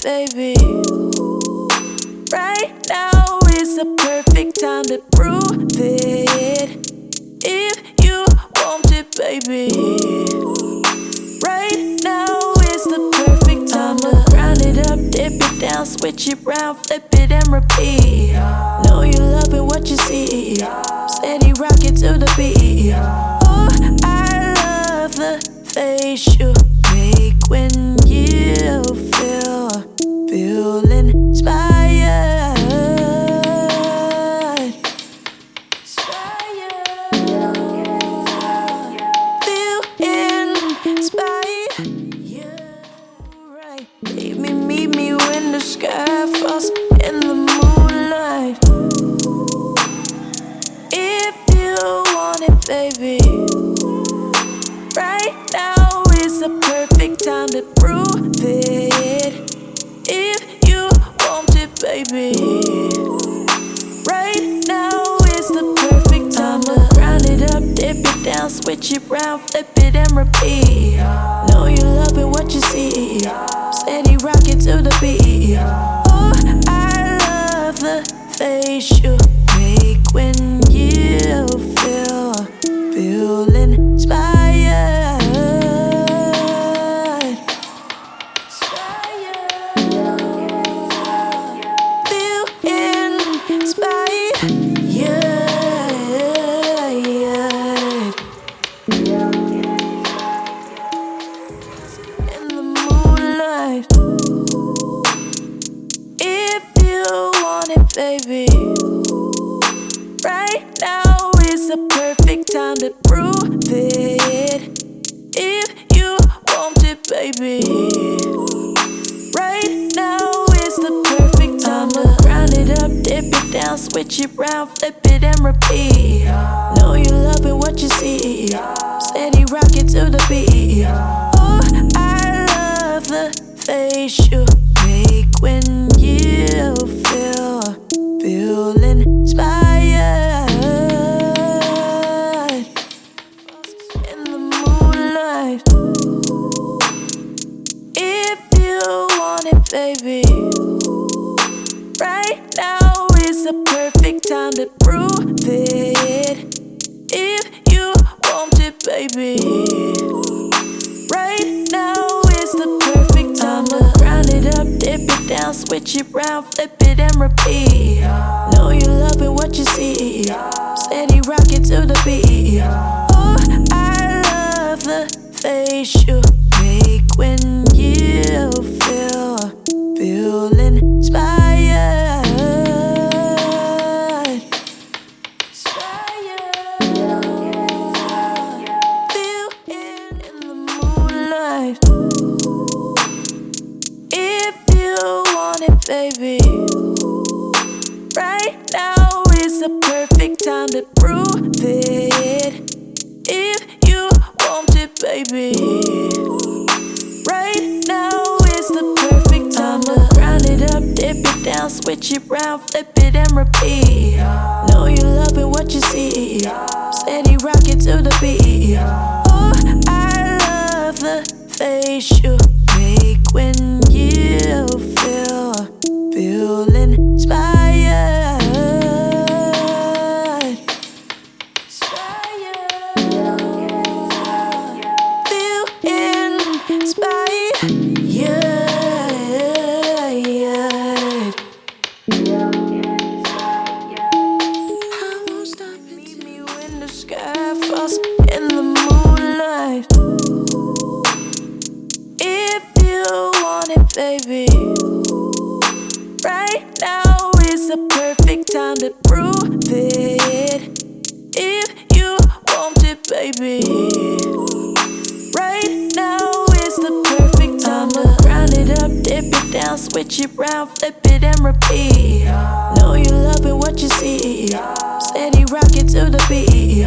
baby. Right now is the perfect time to prove it. If you want it, baby. Right now is the perfect time to grind it up, dip it down, switch it round, flip it and repeat. Know you loving what you see. Steady rock it to the beat. Oh, I love the face you make when you feel inspired. Feel inspired. Yeah, right. Meet me when the sky falls in the moonlight. If you want it, baby. Right now is the perfect time to prove it. If you want it, baby. Right now is the perfect time to grind it up, dip it down, switch it round, flip it and repeat. Know you loving what you see. Steady rock it to the beat. Oh, I love the face you make when you feel inspired. Feel inspired. Yeah, yeah. In the moonlight. If you want it, baby. Right now is the perfect time to prove it. If you want it, baby. Right now is the perfect time to grind it up, dip it down, switch it round, flip it and repeat. Know you loving what you see. Steady rock it to the beat. Oh, I love the face you make when you feel inspired. In the moonlight. If you want it, baby. Right now is the perfect time to prove it. If you want it, baby. Right now is the perfect time to grind it up, dip it down, switch it round, flip it and repeat. Know you loving what you see. Steady rock it to the beat. Oh, I love the face you make when you feel inspired. Feel in the moonlight. If you want it, baby. Right now is the perfect time to prove it. If you want it, baby. Right now is the perfect time to grind it up, dip it down, switch it round, flip it and repeat. Know you loving what you see. Steady rock it to the beat. Oh, I love the face you make when you feel inspired. Feel inspired. Yeah, yeah. I won't stop. Meet me when the sky falls in the moonlight. If you want it, baby. Right now is the perfect time to prove it. If you want it, baby. Right now is the perfect time to grind it up, dip it down, switch it round, flip it and repeat. Know you loving what you see. Steady rock it to the beat.